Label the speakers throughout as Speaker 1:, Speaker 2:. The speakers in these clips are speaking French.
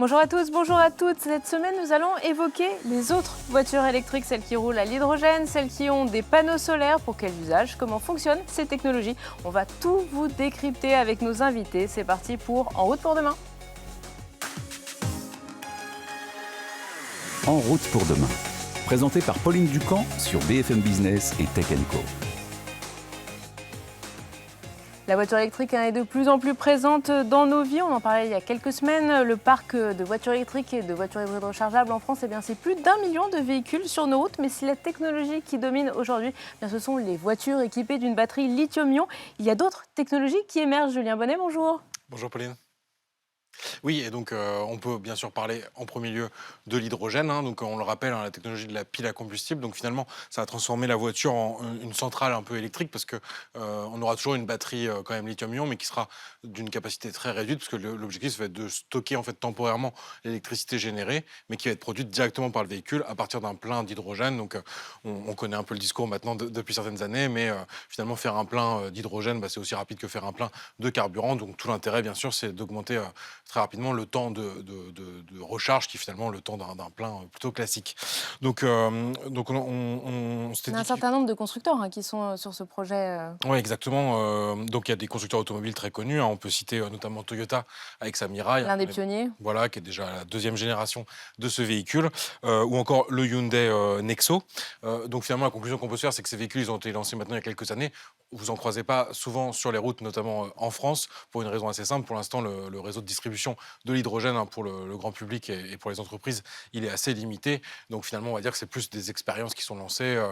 Speaker 1: Bonjour à tous, bonjour à toutes. Cette semaine, nous allons évoquer les autres voitures électriques, celles qui roulent à l'hydrogène, celles qui ont des panneaux solaires, pour quel usage, comment fonctionnent ces technologies. On va tout vous décrypter avec nos invités. C'est parti pour En route pour demain.
Speaker 2: En route pour demain, présenté par Pauline Ducamp sur BFM Business et Tech & Co.
Speaker 1: La voiture électrique est de plus en plus présente dans nos vies. On en parlait il y a quelques semaines. Le parc de voitures électriques et de voitures hybrides rechargeables en France, c'est plus d'1 million de véhicules sur nos routes. Mais si la technologie qui domine aujourd'hui, ce sont les voitures équipées d'une batterie lithium-ion, il y a d'autres technologies qui émergent. Julien Bonnet, bonjour.
Speaker 3: Bonjour Pauline. Oui, et donc on peut bien sûr parler en premier lieu de l'hydrogène. Donc on le rappelle, la technologie de la pile à combustible. Donc finalement, ça a transformé la voiture en une centrale un peu électrique parce que on aura toujours une batterie quand même lithium-ion, mais qui sera d'une capacité très réduite parce que l'objectif va être de stocker en fait temporairement l'électricité générée, mais qui va être produite directement par le véhicule à partir d'un plein d'hydrogène. Donc on connaît un peu le discours maintenant depuis certaines années, mais finalement faire un plein d'hydrogène, c'est aussi rapide que faire un plein de carburant. Donc tout l'intérêt, bien sûr, c'est d'augmenter très rapidement le temps de recharge, qui est finalement le temps d'un plein plutôt classique. Donc s'était
Speaker 1: Il y a un
Speaker 3: dit
Speaker 1: certain nombre de constructeurs qui sont sur ce projet.
Speaker 3: Oui, exactement. Donc il y a des constructeurs automobiles très connus. On peut citer notamment Toyota avec sa Mirai.
Speaker 1: L'un des pionniers.
Speaker 3: Voilà, qui est déjà la deuxième génération de ce véhicule, ou encore le Hyundai Nexo. Donc finalement, la conclusion qu'on peut se faire, c'est que ces véhicules, ils ont été lancés maintenant il y a quelques années. Vous en croisez pas souvent sur les routes, notamment en France, pour une raison assez simple. Pour l'instant, le réseau de distribution de l'hydrogène pour le grand public et pour les entreprises, il est assez limité. Donc finalement, on va dire que c'est plus des expériences qui sont lancées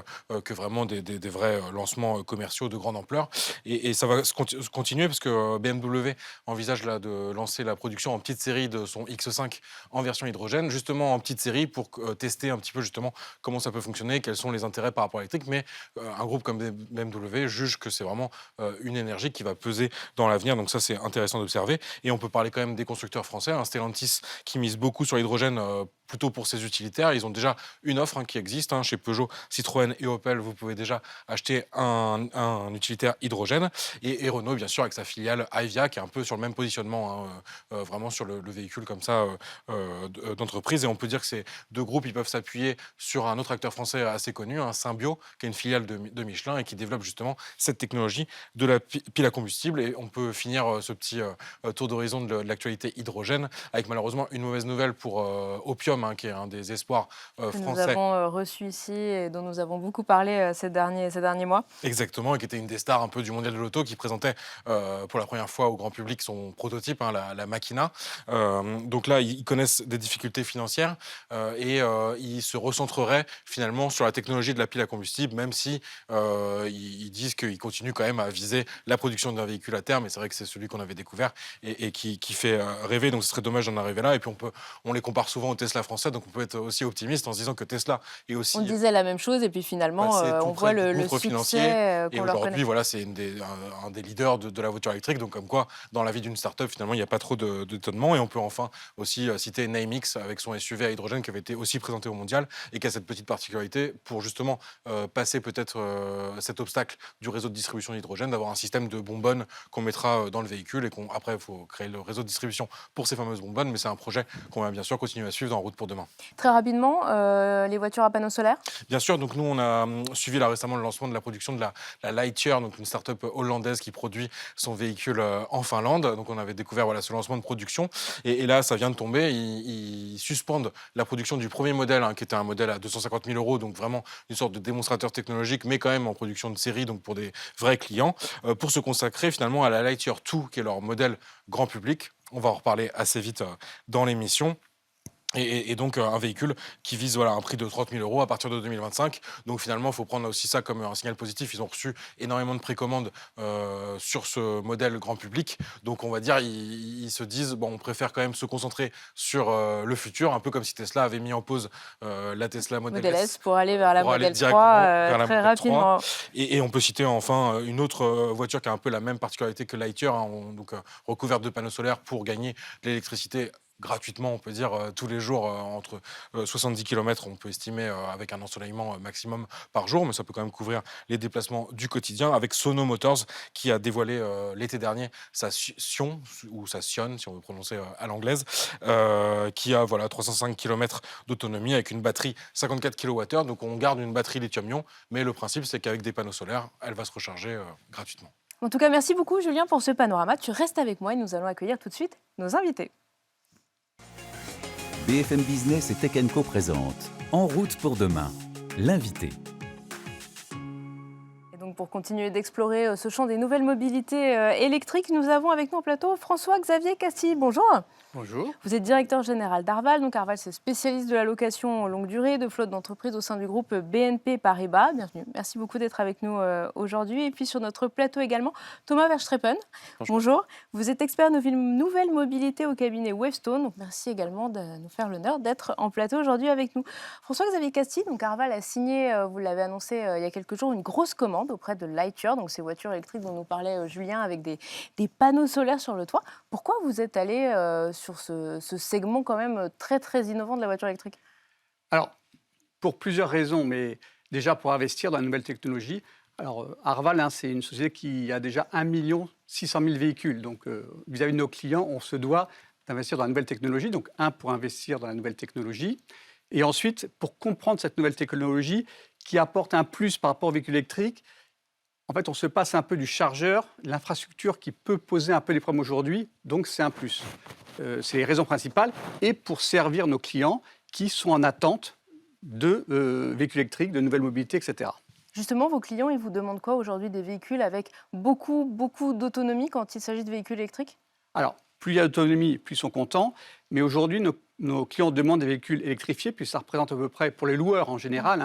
Speaker 3: que vraiment des vrais lancements commerciaux de grande ampleur. Et ça va se continuer parce que BMW envisage là de lancer la production en petite série de son X5 en version hydrogène, justement en petite série pour tester un petit peu justement comment ça peut fonctionner, quels sont les intérêts par rapport à l'électrique. Mais un groupe comme BMW juge que c'est vraiment une énergie qui va peser dans l'avenir. Donc ça, c'est intéressant d'observer. Et on peut parler quand même des constructeurs français, Stellantis, qui mise beaucoup sur l'hydrogène plutôt pour ses utilitaires. Ils ont déjà une offre qui existe chez Peugeot, Citroën et Opel. Vous pouvez déjà acheter un utilitaire hydrogène. Et Renault, bien sûr, avec sa filiale Ayvia, qui est un peu sur le même positionnement, vraiment sur le véhicule comme ça d'entreprise. Et on peut dire que ces deux groupes, ils peuvent s'appuyer sur un autre acteur français assez connu, Symbio, qui est une filiale de Michelin et qui développe justement cette technologie de la pile à combustible. Et on peut finir ce petit tour d'horizon de l'actualité hydrogène avec malheureusement une mauvaise nouvelle pour Opium, qui est un des espoirs
Speaker 1: Que nous
Speaker 3: français.
Speaker 1: avons reçu ici et dont nous avons beaucoup parlé ces derniers mois.
Speaker 3: Exactement, et qui était une des stars un peu du mondial de l'auto, qui présentait pour la première fois au grand public son prototype, la Machina. Donc là, ils connaissent des difficultés financières et ils se recentreraient finalement sur la technologie de la pile à combustible, même si ils disent qu'ils continuent quand même à viser la production d'un véhicule à terme. Et c'est vrai que c'est celui qu'on avait découvert et qui fait rêver. Donc ce serait dommage d'en arriver là. Et puis on les compare souvent au Tesla français, donc on peut être aussi optimiste en se disant que Tesla est aussi...
Speaker 1: On disait la même chose et puis finalement, on voit le succès
Speaker 3: Et
Speaker 1: qu'on leur connaît.
Speaker 3: aujourd'hui, voilà, c'est un des leaders de la voiture électrique. Donc, comme quoi, dans la vie d'une start-up, finalement, il n'y a pas trop d'étonnement. Et on peut enfin aussi citer Namex avec son SUV à hydrogène qui avait été aussi présenté au mondial et qui a cette petite particularité pour justement passer peut-être cet obstacle du réseau de distribution d'hydrogène, d'avoir un système de bonbonnes qu'on mettra dans le véhicule et qu'après, il faut créer le réseau de distribution pour ces fameuses bonbonnes. Mais c'est un projet qu'on va bien sûr continuer à suivre dans En route pour demain.
Speaker 1: Très rapidement, les voitures à panneaux solaires.
Speaker 3: Bien sûr, donc nous, on a suivi là récemment le lancement de la production de la Lightyear, donc une start-up hollandaise qui produit son véhicule en Finlande. Donc on avait découvert ce lancement de production. Et là, ça vient de tomber. Ils suspendent la production du premier modèle, qui était un modèle à 250 000 €, donc vraiment une sorte de démonstrateur technologique, mais quand même en production de série, donc pour des vrais clients, pour se consacrer finalement à la Lightyear 2, qui est leur modèle grand public. On va en reparler assez vite dans l'émission. Et donc un véhicule qui vise un prix de 30 000 € à partir de 2025. Donc finalement, il faut prendre aussi ça comme un signal positif. Ils ont reçu énormément de précommandes sur ce modèle grand public. Donc on va dire, ils se disent, on préfère quand même se concentrer sur le futur, un peu comme si Tesla avait mis en pause la Tesla Model S
Speaker 1: Pour aller vers la
Speaker 3: pour aller
Speaker 1: Model
Speaker 3: directement
Speaker 1: 3
Speaker 3: vers la
Speaker 1: très
Speaker 3: Model 3.
Speaker 1: rapidement.
Speaker 3: Et on peut citer enfin une autre voiture qui a un peu la même particularité que Lightyear, donc recouverte de panneaux solaires pour gagner de l'électricité gratuitement, on peut dire, tous les jours, entre 70 km, on peut estimer, avec un ensoleillement maximum par jour, mais ça peut quand même couvrir les déplacements du quotidien, avec Sono Motors, qui a dévoilé l'été dernier sa Sion, ou sa Sion, si on veut prononcer à l'anglaise, qui a voilà, 305 km d'autonomie, avec une batterie 54 kWh. Donc on garde une batterie lithium-ion, mais le principe, c'est qu'avec des panneaux solaires, elle va se recharger gratuitement.
Speaker 1: En tout cas, merci beaucoup Julien pour ce panorama. Tu restes avec moi et nous allons accueillir tout de suite nos invités.
Speaker 2: BFM Business et Tech Co présente En route pour demain, l'invité.
Speaker 1: Et donc pour continuer d'explorer ce champ des nouvelles mobilités électriques, nous avons avec nous au plateau François-Xavier Castille. Bonjour.
Speaker 4: Bonjour.
Speaker 1: Vous êtes directeur général d'Arval. Donc Arval, c'est spécialiste de la location longue durée de flotte d'entreprises au sein du groupe BNP Paribas. Bienvenue. Merci beaucoup d'être avec nous aujourd'hui. Et puis sur notre plateau également, Thomas Verstrepen. Bonjour. Vous êtes expert nouvelle mobilité au cabinet Wavestone. Donc merci également de nous faire l'honneur d'être en plateau aujourd'hui avec nous. François-Xavier Castille, donc Arval a signé, vous l'avez annoncé il y a quelques jours, une grosse commande auprès de Lightyear, donc ces voitures électriques dont nous parlait Julien, avec des panneaux solaires sur le toit. Pourquoi vous êtes allé sur ce segment quand même très très innovant de la voiture électrique?
Speaker 4: Alors, pour plusieurs raisons, mais déjà pour investir dans la nouvelle technologie. Alors, Arval, c'est une société qui a déjà 1 600 000 véhicules. Donc, vis-à-vis de nos clients, on se doit d'investir dans la nouvelle technologie. Donc, pour investir dans la nouvelle technologie. Et ensuite, pour comprendre cette nouvelle technologie qui apporte un plus par rapport au véhicule électrique. En fait, on se passe un peu du chargeur, l'infrastructure qui peut poser un peu les problèmes aujourd'hui. Donc, c'est un plus. C'est les raisons principales. Et pour servir nos clients qui sont en attente de véhicules électriques, de nouvelles mobilités, etc.
Speaker 1: Justement, vos clients, ils vous demandent quoi aujourd'hui? Des véhicules avec beaucoup d'autonomie quand il s'agit de véhicules électriques?
Speaker 4: Alors, plus il y a d'autonomie, plus ils sont contents. Mais aujourd'hui, nos clients demandent des véhicules électrifiés, puis ça représente à peu près, pour les loueurs en général,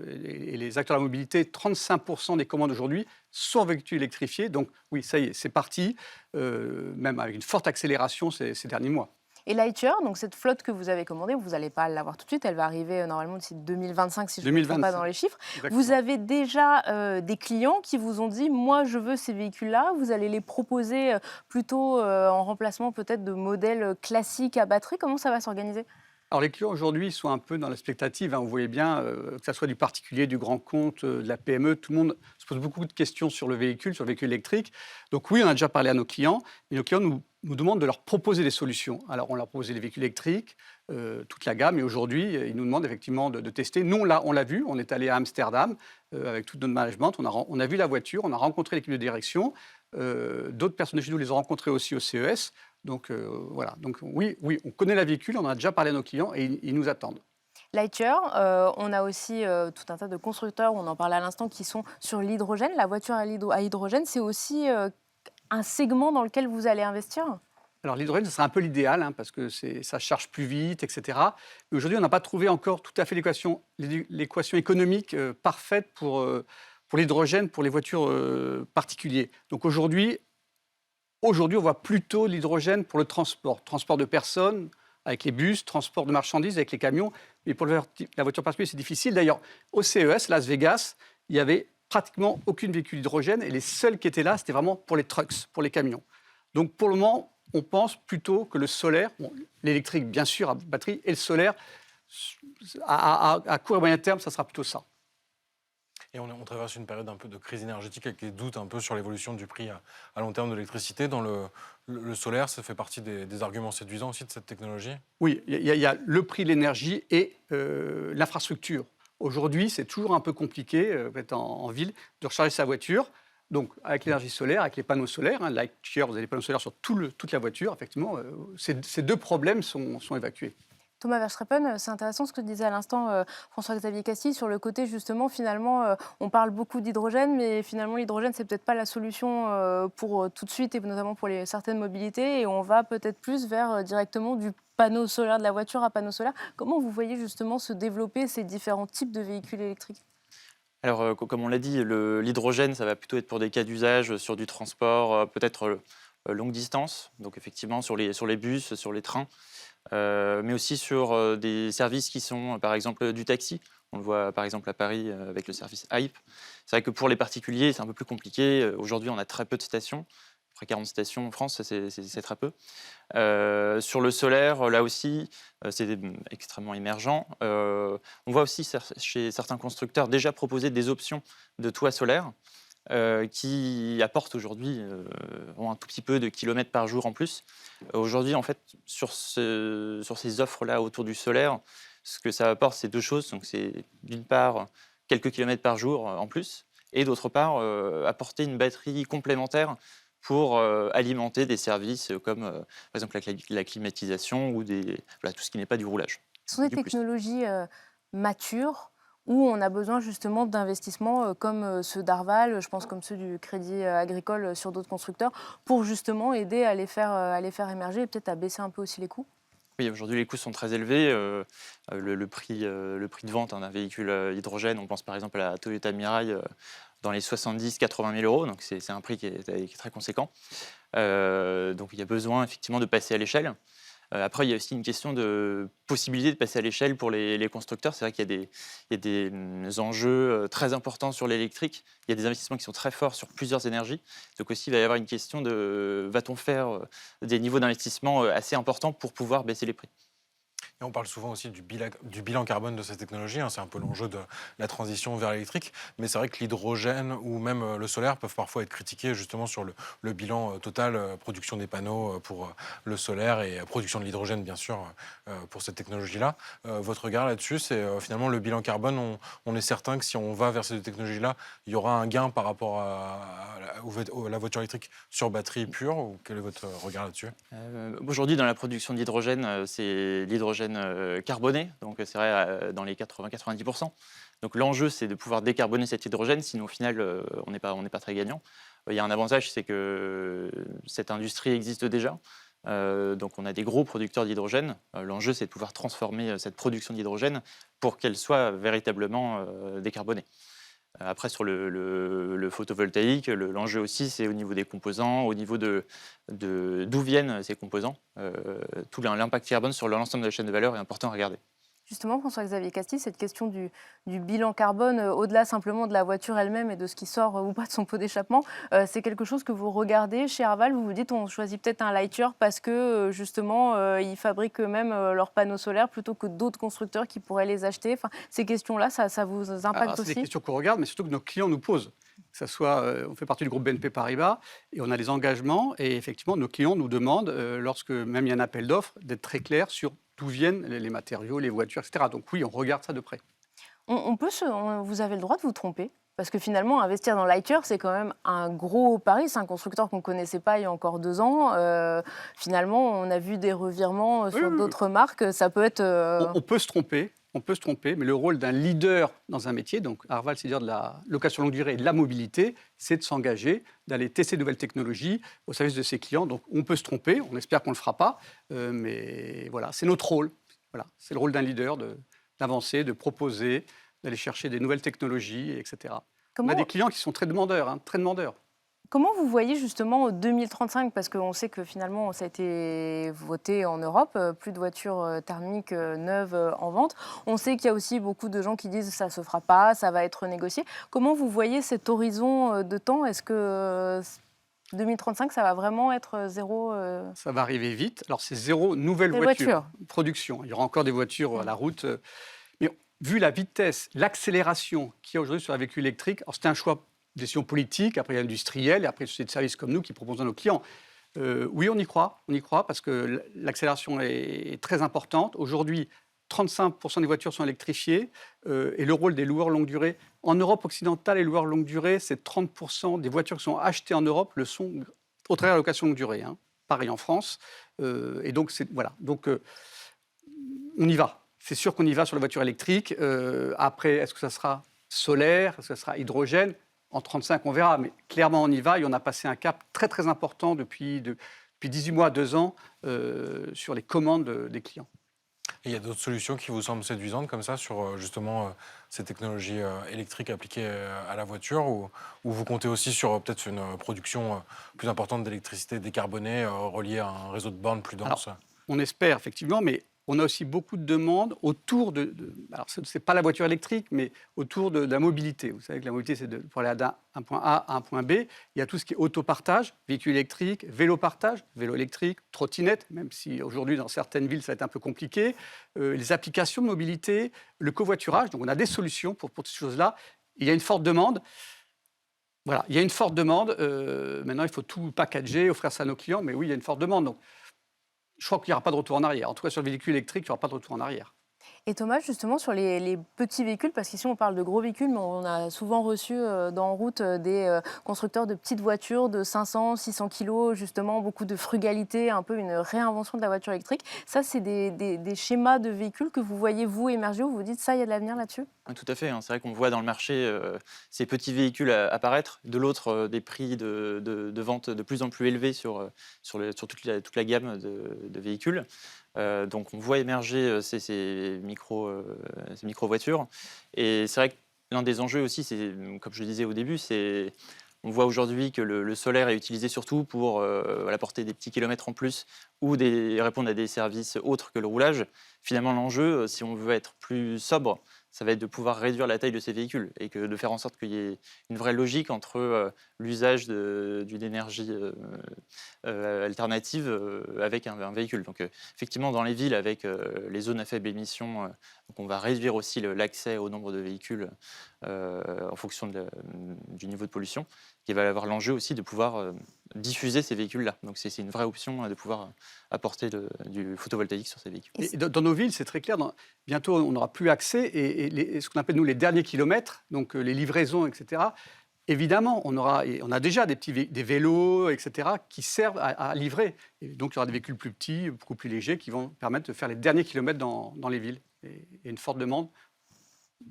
Speaker 4: et les acteurs de la mobilité, 35% des commandes aujourd'hui sont véhicules électrifiés. Donc oui, ça y est, c'est parti, même avec une forte accélération ces derniers mois.
Speaker 1: Et Lightyear, donc cette flotte que vous avez commandée, vous n'allez pas l'avoir tout de suite, elle va arriver normalement d'ici 2025, si je ne me trompe pas dans les chiffres.
Speaker 4: Exactement.
Speaker 1: Vous avez déjà des clients qui vous ont dit « moi je veux ces véhicules-là », vous allez les proposer plutôt en remplacement peut-être de modèles classiques à batterie. Comment ça va s'organiser?
Speaker 4: Alors les clients aujourd'hui sont un peu dans l'expectative, vous voyez bien, que ce soit du particulier, du grand compte, de la PME, tout le monde se pose beaucoup de questions sur le véhicule électrique. Donc oui, on a déjà parlé à nos clients, et nos clients nous demandent de leur proposer des solutions. Alors on leur a proposé des véhicules électriques, toute la gamme, et aujourd'hui, ils nous demandent effectivement de tester. Nous, on l'a vu, on est allé à Amsterdam avec tout notre management, on a vu la voiture, on a rencontré l'équipe de direction, d'autres personnes de chez nous les ont rencontrés aussi au CES. Donc voilà, donc oui, on connaît la véhicule, on en a déjà parlé à nos clients et ils nous attendent.
Speaker 1: Lightyear, on a aussi tout un tas de constructeurs, on en parlait à l'instant, qui sont sur l'hydrogène. La voiture à hydrogène, c'est aussi un segment dans lequel vous allez investir?
Speaker 4: Alors l'hydrogène, ce serait un peu l'idéal, parce que ça charge plus vite, etc. Mais aujourd'hui, on n'a pas trouvé encore tout à fait l'équation économique parfaite pour l'hydrogène, pour les voitures particuliers. Donc aujourd'hui, on voit plutôt l'hydrogène pour le transport de personnes, avec les bus, transport de marchandises, avec les camions. Mais pour la voiture particulière, c'est difficile. D'ailleurs, au CES, Las Vegas, il n'y avait pratiquement aucune véhicule hydrogène. Et les seuls qui étaient là, c'était vraiment pour les trucks, pour les camions. Donc pour le moment, on pense plutôt que le solaire, l'électrique bien sûr à batterie, et le solaire, à court et moyen terme, ça sera plutôt ça.
Speaker 3: Et on traverse une période un peu de crise énergétique avec des doutes un peu sur l'évolution du prix à long terme de l'électricité. Dans le solaire, ça fait partie des arguments séduisants aussi de cette technologie?
Speaker 4: Oui, il y a le prix de l'énergie et l'infrastructure. Aujourd'hui, c'est toujours un peu compliqué, en ville, de recharger sa voiture. Donc, avec l'énergie solaire, avec les panneaux solaires, Lightyear, vous avez des panneaux solaires sur toute la voiture, effectivement, ces deux problèmes sont évacués.
Speaker 1: Thomas Verstrepen, c'est intéressant ce que disait à l'instant François-Xavier Castille sur le côté, justement, finalement, on parle beaucoup d'hydrogène, mais finalement, l'hydrogène, c'est peut-être pas la solution pour tout de suite, et notamment pour certaines mobilités, et on va peut-être plus vers directement du panneau solaire, de la voiture à panneau solaire. Comment vous voyez justement se développer ces différents types de véhicules électriques?
Speaker 5: Alors, comme on l'a dit, l'hydrogène, ça va plutôt être pour des cas d'usage, sur du transport, peut-être longue distance, donc effectivement sur les bus, sur les trains. Mais aussi sur des services qui sont, par exemple, du taxi. On le voit, par exemple, à Paris avec le service Hype. C'est vrai que pour les particuliers, c'est un peu plus compliqué. Aujourd'hui, on a très peu de stations. peu près 40 stations en France, ça, c'est très peu. Sur le solaire, là aussi, c'est extrêmement émergent. On voit aussi chez certains constructeurs déjà proposer des options de toit solaire qui apportent aujourd'hui ont un tout petit peu de kilomètres par jour en plus. Aujourd'hui, en fait, sur ces offres-là autour du solaire, ce que ça apporte, c'est deux choses. Donc, c'est d'une part quelques kilomètres par jour en plus, et d'autre part apporter une batterie complémentaire pour alimenter des services comme par exemple la climatisation ou voilà, tout ce qui n'est pas du roulage.
Speaker 1: Ce sont des
Speaker 5: Du plus.
Speaker 1: technologies matures où on a besoin justement d'investissements comme ceux d'Arval, je pense comme ceux du Crédit Agricole sur d'autres constructeurs, pour justement aider à les faire émerger et peut-être à baisser un peu aussi les coûts.
Speaker 5: Oui, aujourd'hui, les coûts sont très élevés. Le prix de vente d'un véhicule hydrogène, on pense par exemple à la Toyota Mirai, dans les 70-80 000 euros. Donc, c'est un prix qui est très conséquent. Donc, il y a besoin effectivement de passer à l'échelle. Après, il y a aussi une question de possibilité de passer à l'échelle pour les constructeurs. C'est vrai qu'il y a des enjeux très importants sur l'électrique. Il y a des investissements qui sont très forts sur plusieurs énergies. Donc aussi, il va y avoir une question de va-t-on faire des niveaux d'investissement assez importants pour pouvoir baisser les prix.
Speaker 3: Et on parle souvent aussi du bilan carbone de ces technologies, hein, c'est un peu l'enjeu de la transition vers l'électrique, mais c'est vrai que l'hydrogène ou même le solaire peuvent parfois être critiqués justement sur le bilan total, production des panneaux pour le solaire et production de l'hydrogène bien sûr pour cette technologie-là. Votre regard là-dessus, c'est finalement le bilan carbone, on est certain que si on va vers ces deux technologies-là, il y aura un gain par rapport à la voiture électrique sur batterie pure, ou quel est votre regard là-dessus?
Speaker 5: Aujourd'hui, dans la production d'hydrogène, c'est l'hydrogène carboné, donc c'est vrai dans les 80-90%. Donc l'enjeu, c'est de pouvoir décarboner cet hydrogène, sinon au final, on n'est pas très gagnant. Il y a un avantage, c'est que cette industrie existe déjà. Donc on a des gros producteurs d'hydrogène. L'enjeu, c'est de pouvoir transformer cette production d'hydrogène pour qu'elle soit véritablement décarbonée. Après, sur le photovoltaïque, l'enjeu aussi, c'est au niveau des composants, au niveau d'où viennent ces composants. Tout l'impact carbone sur l'ensemble de la chaîne de valeur est important à regarder.
Speaker 1: Justement, François-Xavier Castille, cette question du bilan carbone, au-delà simplement de la voiture elle-même et de ce qui sort ou pas de son pot d'échappement, c'est quelque chose que vous regardez chez Arval. Vous vous dites, on choisit peut-être un Lightyear parce que justement, ils fabriquent eux-mêmes leurs panneaux solaires plutôt que d'autres constructeurs qui pourraient les acheter. Enfin, ces questions-là, ça vous impacte aussi?
Speaker 4: C'est des questions qu'on regarde, mais surtout que nos clients nous posent. Que ça soit, on fait partie du groupe BNP Paribas et on a des engagements. Et effectivement, nos clients nous demandent, lorsque même il y a un appel d'offres, d'être très clair sur d'où viennent les matériaux, les voitures, etc. Donc oui, on regarde ça de près.
Speaker 1: Vous avez le droit de vous tromper. Parce que finalement, investir dans Lightyear, c'est quand même un gros pari. C'est un constructeur qu'on ne connaissait pas il y a encore 2 ans. Finalement, on a vu des revirements sur d'autres marques. Ça peut être...
Speaker 4: On peut se tromper. On peut se tromper, mais le rôle d'un leader dans un métier, donc Arval, c'est-à-dire de la location longue durée et de la mobilité, c'est de s'engager, d'aller tester de nouvelles technologies au service de ses clients. Donc on peut se tromper, on espère qu'on ne le fera pas, mais voilà, c'est notre rôle. Voilà, c'est le rôle d'un leader d'avancer, de proposer, d'aller chercher des nouvelles technologies, etc. On a des clients qui sont très demandeurs, très demandeurs.
Speaker 1: Comment vous voyez justement 2035 ? Parce qu'on sait que finalement, ça a été voté en Europe, plus de voitures thermiques neuves en vente. On sait qu'il y a aussi beaucoup de gens qui disent que ça ne se fera pas, ça va être négocié. Comment vous voyez cet horizon de temps ? Est-ce que 2035, ça va vraiment être zéro
Speaker 4: Ça va arriver vite. Alors c'est zéro nouvelle voiture, production. Il y aura encore des voitures à la route. Mais vu la vitesse, l'accélération qu'il y a aujourd'hui sur la véhicule électrique, alors c'était un choix, décision politique, après il y a industriel, et après sociétés de services comme nous qui proposent à nos clients. Oui, on y croit parce que l'accélération est très importante. Aujourd'hui, 35% des voitures sont électrifiées et le rôle des loueurs longue durée. En Europe occidentale, les loueurs longue durée, c'est 30% des voitures qui sont achetées en Europe le sont au travers de la location longue durée. Pareil en France. Et donc, voilà. Donc, on y va. C'est sûr qu'on y va sur la voiture électrique. Après, est-ce que ça sera solaire ? Est-ce que ça sera hydrogène ? En 35, on verra, mais clairement, on y va et on a passé un cap très, très important depuis 18 mois, 2 ans sur les commandes des clients.
Speaker 3: Et il y a d'autres solutions qui vous semblent séduisantes comme ça sur justement ces technologies électriques appliquées à la voiture ou vous comptez aussi sur peut-être une production plus importante d'électricité décarbonée reliée à un réseau de bornes plus dense?
Speaker 4: Alors, on espère effectivement, mais on a aussi beaucoup de demandes autour alors ce n'est pas la voiture électrique, mais autour de la mobilité. Vous savez que la mobilité, c'est pour aller d'un point A à un point B. Il y a tout ce qui est autopartage, véhicule électrique, vélo partage, vélo électrique, trottinette, même si aujourd'hui, dans certaines villes, ça va être un peu compliqué. Les applications de mobilité, le covoiturage. Donc, on a des solutions pour ces choses-là. Il y a une forte demande. Voilà, il y a une forte demande. Maintenant, il faut tout packager, offrir ça à nos clients. Mais oui, il y a une forte demande. Donc, je crois qu'il n'y aura pas de retour en arrière. En tout cas, sur le véhicule électrique, il n'y aura pas de retour en arrière.
Speaker 1: Et Thomas, justement, sur les petits véhicules, parce qu'ici on parle de gros véhicules, mais on a souvent reçu dans En route des constructeurs de petites voitures de 500, 600 kilos, justement, beaucoup de frugalité, un peu une réinvention de la voiture électrique. Ça, c'est des schémas de véhicules que vous voyez, vous, émerger, où vous dites, ça, il y a de l'avenir là-dessus?
Speaker 5: Oui, tout à fait. C'est vrai qu'on voit dans le marché ces petits véhicules apparaître. De l'autre, des prix de vente de plus en plus élevés sur toute la gamme de véhicules. Donc on voit émerger ces micro-voitures. Et c'est vrai que l'un des enjeux aussi, c'est, comme je le disais au début, on voit aujourd'hui que le solaire est utilisé surtout pour apporter des petits kilomètres en plus ou répondre à des services autres que le roulage. Finalement, l'enjeu, si on veut être plus sobre, ça va être de pouvoir réduire la taille de ces véhicules et de faire en sorte qu'il y ait une vraie logique entre l'usage d'une énergie alternative avec un véhicule. Donc effectivement, dans les villes, avec les zones à faible émission, donc on va réduire aussi l'accès au nombre de véhicules en fonction du niveau de pollution. Il va y avoir l'enjeu aussi de pouvoir diffuser ces véhicules-là. Donc c'est une vraie option de pouvoir apporter du photovoltaïque sur ces véhicules.
Speaker 4: Et dans nos villes, c'est très clair. Bientôt, on n'aura plus accès. Et ce qu'on appelle, nous, les derniers kilomètres, donc les livraisons, etc., évidemment, on a déjà des vélos, etc., qui servent à livrer. Et donc, il y aura des véhicules plus petits, beaucoup plus légers, qui vont permettre de faire les derniers kilomètres dans les villes. Et une forte demande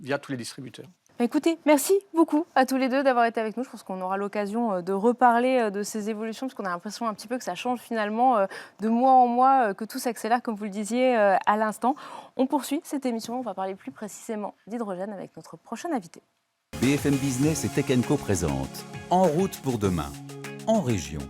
Speaker 4: via tous les distributeurs.
Speaker 1: Écoutez, merci beaucoup à tous les deux d'avoir été avec nous. Je pense qu'on aura l'occasion de reparler de ces évolutions, parce qu'on a l'impression un petit peu que ça change finalement de mois en mois, que tout s'accélère, comme vous le disiez à l'instant. On poursuit cette émission, on va parler plus précisément d'hydrogène avec notre prochain invité.
Speaker 2: BFM Business et Tech Co présente En route pour demain, en région.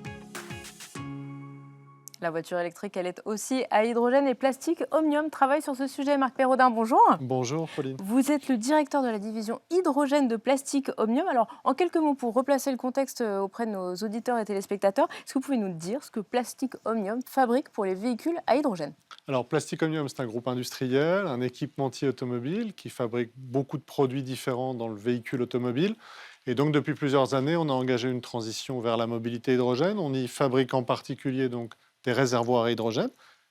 Speaker 1: La voiture électrique, elle est aussi à hydrogène et Plastic Omnium travaille sur ce sujet. Marc Perraudin, bonjour.
Speaker 6: Bonjour Pauline.
Speaker 1: Vous êtes le directeur de la division hydrogène de Plastic Omnium. Alors, en quelques mots, pour replacer le contexte auprès de nos auditeurs et téléspectateurs, est-ce que vous pouvez nous dire ce que Plastic Omnium fabrique pour les véhicules à hydrogène?
Speaker 6: Alors Plastic Omnium, c'est un groupe industriel, un équipementier automobile qui fabrique beaucoup de produits différents dans le véhicule automobile. Et donc, depuis plusieurs années, on a engagé une transition vers la mobilité hydrogène. On y fabrique en particulier donc des réservoirs à hydrogène.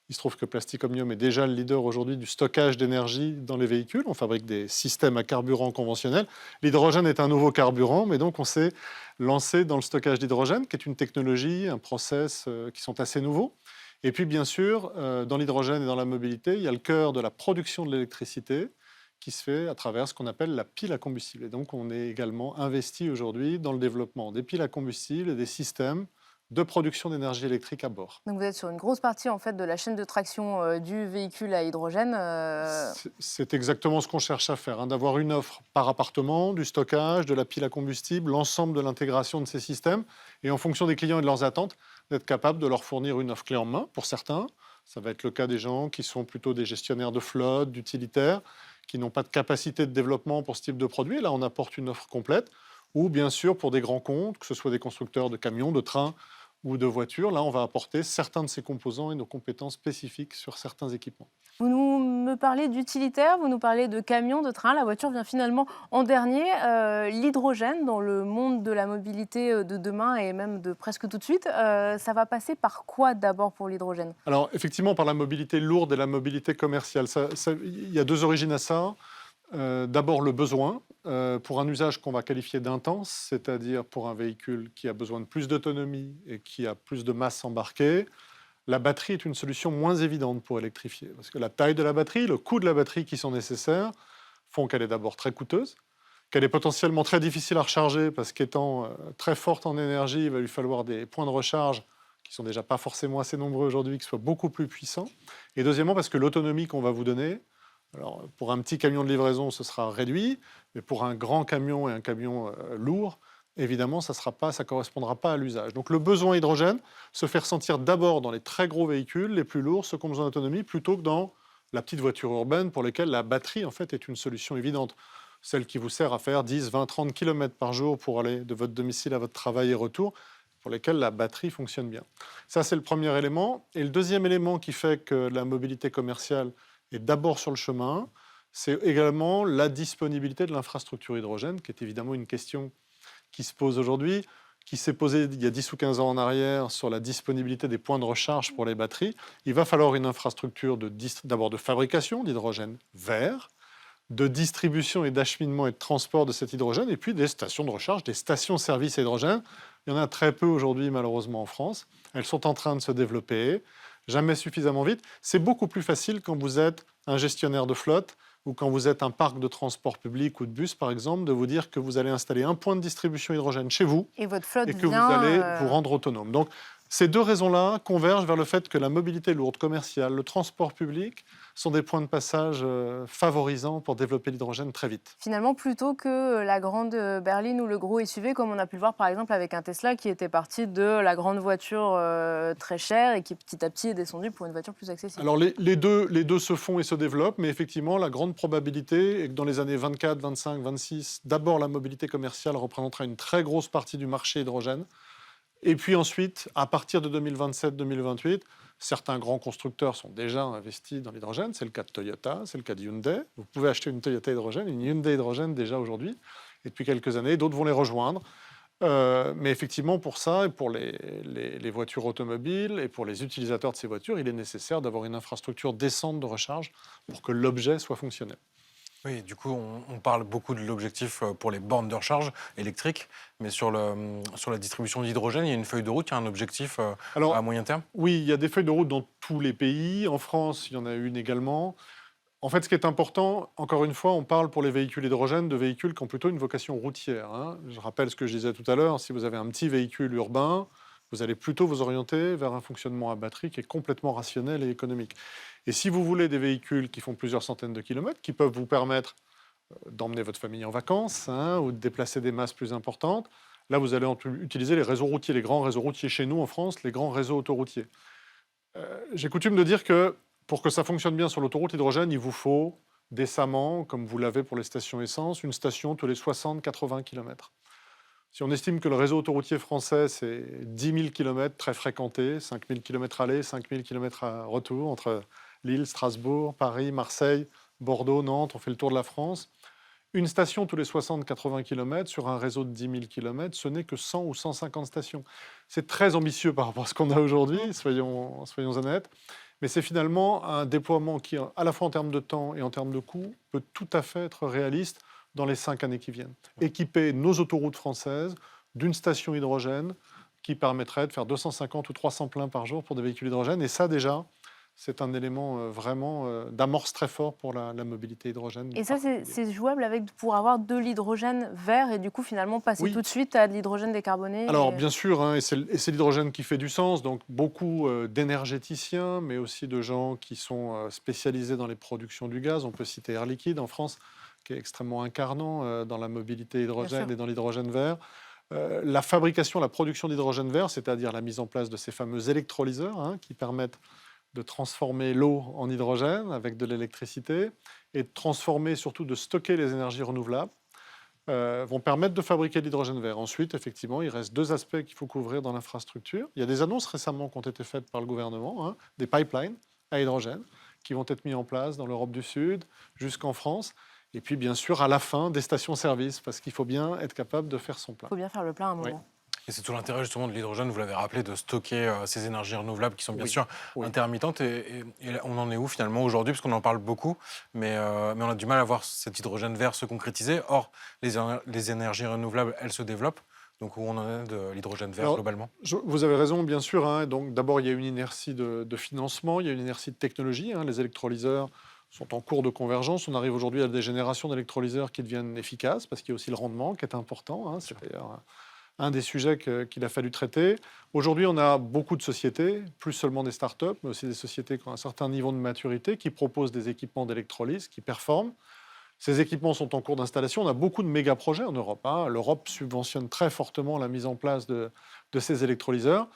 Speaker 6: Il se trouve que Plastic Omnium est déjà le leader aujourd'hui du stockage d'énergie dans les véhicules. On fabrique des systèmes à carburant conventionnels. L'hydrogène est un nouveau carburant, mais donc on s'est lancé dans le stockage d'hydrogène, qui est une technologie, un process qui sont assez nouveaux. Et puis, bien sûr, dans l'hydrogène et dans la mobilité, il y a le cœur de la production de l'électricité qui se fait à travers ce qu'on appelle la pile à combustible. Et donc, on est également investi aujourd'hui dans le développement des piles à combustible et des systèmes de production d'énergie électrique à bord.
Speaker 1: Donc vous êtes sur une grosse partie en fait de la chaîne de traction du véhicule à hydrogène.
Speaker 6: C'est exactement ce qu'on cherche à faire, d'avoir une offre par appartement, du stockage, de la pile à combustible, l'ensemble de l'intégration de ces systèmes, et en fonction des clients et de leurs attentes, d'être capable de leur fournir une offre clé en main pour certains. Ça va être le cas des gens qui sont plutôt des gestionnaires de flotte, d'utilitaires, qui n'ont pas de capacité de développement pour ce type de produit. Et là, on apporte une offre complète. Ou bien sûr, pour des grands comptes, que ce soit des constructeurs de camions, de trains ou de voitures, là, on va apporter certains de ces composants et nos compétences spécifiques sur certains équipements.
Speaker 1: Vous me parlez d'utilitaires, vous nous parlez de camions, de trains. La voiture vient finalement en dernier. L'hydrogène, dans le monde de la mobilité de demain et même de presque tout de suite, ça va passer par quoi d'abord pour l'hydrogène?
Speaker 6: Alors, effectivement, par la mobilité lourde et la mobilité commerciale. Il y a deux origines à ça. D'abord, le besoin, pour un usage qu'on va qualifier d'intense, c'est-à-dire pour un véhicule qui a besoin de plus d'autonomie et qui a plus de masse embarquée. La batterie est une solution moins évidente pour électrifier, parce que la taille de la batterie, le coût de la batterie qui sont nécessaires font qu'elle est d'abord très coûteuse, qu'elle est potentiellement très difficile à recharger, parce qu'étant très forte en énergie, il va lui falloir des points de recharge qui sont déjà pas forcément assez nombreux aujourd'hui, qui soient beaucoup plus puissants. Et deuxièmement, parce que l'autonomie qu'on va vous donner, alors, pour un petit camion de livraison, ce sera réduit, mais pour un grand camion et un camion lourd, évidemment, ça ne correspondra pas à l'usage. Donc le besoin hydrogène se fait ressentir d'abord dans les très gros véhicules, les plus lourds, ceux qui ont besoin d'autonomie, plutôt que dans la petite voiture urbaine pour laquelle la batterie, en fait, est une solution évidente. Celle qui vous sert à faire 10, 20, 30 km par jour pour aller de votre domicile à votre travail et retour, pour lesquels la batterie fonctionne bien. Ça, c'est le premier élément. Et le deuxième élément qui fait que la mobilité commerciale est d'abord sur le chemin, c'est également la disponibilité de l'infrastructure hydrogène, qui est évidemment une question qui se pose aujourd'hui, qui s'est posée il y a 10 ou 15 ans en arrière sur la disponibilité des points de recharge pour les batteries. Il va falloir une infrastructure d'abord de fabrication d'hydrogène vert, de distribution et d'acheminement et de transport de cet hydrogène, et puis des stations de recharge, des stations-service à hydrogène. Il y en a très peu aujourd'hui, malheureusement, en France. Elles sont en train de se développer, jamais suffisamment vite. C'est beaucoup plus facile quand vous êtes un gestionnaire de flotte ou quand vous êtes un parc de transport public ou de bus, par exemple, de vous dire que vous allez installer un point de distribution hydrogène chez vous
Speaker 1: Et votre flotte
Speaker 6: et que vous
Speaker 1: vient,
Speaker 6: allez vous rendre autonome. Donc, ces deux raisons-là convergent vers le fait que la mobilité lourde commerciale, le transport public, sont des points de passage favorisants pour développer l'hydrogène très vite.
Speaker 1: finalement, plutôt que la grande berline ou le gros SUV, comme on a pu le voir par exemple avec un Tesla qui était parti de la grande voiture très chère et qui petit à petit est descendu pour une voiture plus accessible.
Speaker 6: Alors les deux se font et se développent, mais effectivement, la grande probabilité est que dans les années 24, 25, 26, d'abord la mobilité commerciale représentera une très grosse partie du marché hydrogène. Et puis ensuite, à partir de 2027-2028, certains grands constructeurs sont déjà investis dans l'hydrogène. C'est le cas de Toyota, c'est le cas de Hyundai. Vous pouvez acheter une Toyota hydrogène, une Hyundai hydrogène déjà aujourd'hui. Et depuis quelques années, d'autres vont les rejoindre. Mais effectivement, pour ça, et pour les voitures automobiles et pour les utilisateurs de ces voitures, il est nécessaire d'avoir une infrastructure décente de recharge pour que l'objet soit fonctionnel.
Speaker 3: Oui, du coup, on parle beaucoup de l'objectif pour les bornes de recharge électriques, mais sur la distribution d'hydrogène, il y a une feuille de route, il y a un objectif
Speaker 6: Alors,
Speaker 3: à moyen terme.
Speaker 6: oui, il y a des feuilles de route dans tous les pays. En France, il y en a une également. En fait, ce qui est important, encore une fois, on parle pour les véhicules hydrogène de véhicules qui ont plutôt une vocation routière, hein. Je rappelle ce que je disais tout à l'heure, si vous avez un petit véhicule urbain, vous allez plutôt vous orienter vers un fonctionnement à batterie qui est complètement rationnel et économique. Et si vous voulez des véhicules qui font plusieurs centaines de kilomètres, qui peuvent vous permettre d'emmener votre famille en vacances, hein, ou de déplacer des masses plus importantes, là, vous allez utiliser les réseaux routiers, les grands réseaux routiers chez nous en France, les grands réseaux autoroutiers. J'ai coutume de dire que pour que ça fonctionne bien sur l'autoroute hydrogène, il vous faut décemment, comme vous l'avez pour les stations essence, une station tous les 60-80 km. Si on estime que le réseau autoroutier français, c'est 10 000 km très fréquenté, 5 000 km aller, 5 000 km à retour, entre Lille, Strasbourg, Paris, Marseille, Bordeaux, Nantes, on fait le tour de la France. Une station tous les 60-80 km sur un réseau de 10 000 km, ce n'est que 100 ou 150 stations. C'est très ambitieux par rapport à ce qu'on a aujourd'hui, soyons honnêtes. Mais c'est finalement un déploiement qui, à la fois en termes de temps et en termes de coût, peut tout à fait être réaliste dans les 5 années qui viennent. Équiper nos autoroutes françaises d'une station hydrogène qui permettrait de faire 250 ou 300 pleins par jour pour des véhicules hydrogène. Et ça, déjà, c'est un élément vraiment d'amorce très fort pour la mobilité hydrogène.
Speaker 1: Et ça, c'est jouable pour avoir de l'hydrogène vert et du coup, finalement, passer
Speaker 6: Oui.
Speaker 1: tout de suite à de l'hydrogène décarboné.
Speaker 6: Alors, bien sûr, hein, et c'est l'hydrogène qui fait du sens. Donc, beaucoup d'énergéticiens, mais aussi de gens qui sont spécialisés dans les productions du gaz. On peut citer Air Liquide en France, qui est extrêmement incarnant dans la mobilité hydrogène et dans l'hydrogène vert. La fabrication, la production d'hydrogène vert, c'est-à-dire la mise en place de ces fameux électrolyseurs, hein, qui permettent de transformer l'eau en hydrogène avec de l'électricité et de transformer, surtout de stocker les énergies renouvelables, vont permettre de fabriquer de l'hydrogène vert. Ensuite, effectivement, il reste deux aspects qu'il faut couvrir dans l'infrastructure. Il y a des annonces récemment qui ont été faites par le gouvernement, hein, des pipelines à hydrogène qui vont être mis en place dans l'Europe du Sud jusqu'en France. Et puis, bien sûr, à la fin, des stations-service, parce qu'il faut bien être capable de faire son plein.
Speaker 1: Il faut bien faire le plein à un moment.
Speaker 6: Oui.
Speaker 3: Et c'est tout l'intérêt justement de l'hydrogène, vous l'avez rappelé, de stocker ces énergies renouvelables qui sont bien sûr
Speaker 6: Oui.
Speaker 3: intermittentes. Et on en est où finalement aujourd'hui? Parce qu'on en parle beaucoup, mais on a du mal à voir cet hydrogène vert se concrétiser. Or, les énergies renouvelables, elles se développent. Donc où on en est de l'hydrogène vert globalement?
Speaker 6: Vous avez raison, bien sûr, hein. Donc, d'abord, il y a une inertie de financement, il y a une inertie de technologie, hein. Les électrolyseurs sont en cours de convergence. On arrive aujourd'hui à des générations d'électrolyseurs qui deviennent efficaces, parce qu'il y a aussi le rendement qui est important, hein. C'est d'ailleurs un des sujets qu'il a fallu traiter. Aujourd'hui, on a beaucoup de sociétés, plus seulement des startups, mais aussi des sociétés qui ont un certain niveau de maturité, qui proposent des équipements d'électrolyse, qui performent. Ces équipements sont en cours d'installation. On a beaucoup de méga-projets en Europe, hein. L'Europe subventionne très fortement la mise en place de ces électrolyseurs.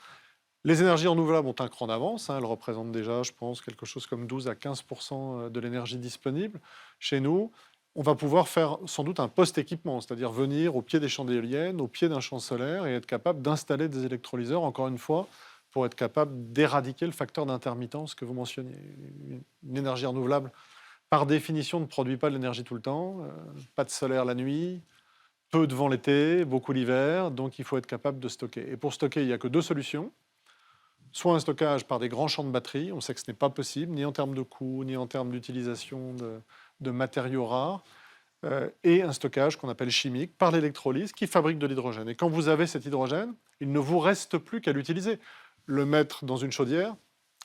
Speaker 6: Les énergies renouvelables ont un cran d'avance. Elles représentent déjà, je pense, quelque chose comme 12 à 15% de l'énergie disponible. Chez nous, on va pouvoir faire sans doute un post-équipement, c'est-à-dire venir au pied des champs d'éoliennes, au pied d'un champ solaire et être capable d'installer des électrolyseurs, encore une fois, pour être capable d'éradiquer le facteur d'intermittence que vous mentionniez. Une énergie renouvelable, par définition, ne produit pas de l'énergie tout le temps, pas de solaire la nuit, peu de vent l'été, beaucoup l'hiver, donc il faut être capable de stocker. Et pour stocker, il n'y a que deux solutions. Soit un stockage par des grands champs de batteries, on sait que ce n'est pas possible, ni en termes de coût, ni en termes d'utilisation de matériaux rares, et un stockage qu'on appelle chimique, par l'électrolyse, qui fabrique de l'hydrogène. Et quand vous avez cet hydrogène, il ne vous reste plus qu'à l'utiliser. Le mettre dans une chaudière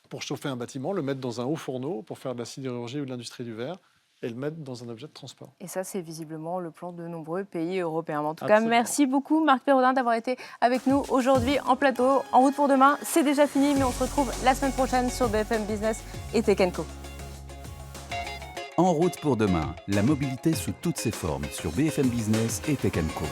Speaker 6: pour chauffer un bâtiment, le mettre dans un haut fourneau pour faire de la sidérurgie ou de l'industrie du verre, et le mettre dans un objet de transport.
Speaker 1: Et ça, c'est visiblement le plan de nombreux pays européens. En tout
Speaker 6: Absolument.
Speaker 1: cas, merci beaucoup Marc Perrodin d'avoir été avec nous aujourd'hui en plateau. En route pour demain, c'est déjà fini, mais on se retrouve la semaine prochaine sur BFM Business et Tech & Co.
Speaker 2: En route pour demain, la mobilité sous toutes ses formes sur BFM Business et Tech & Co.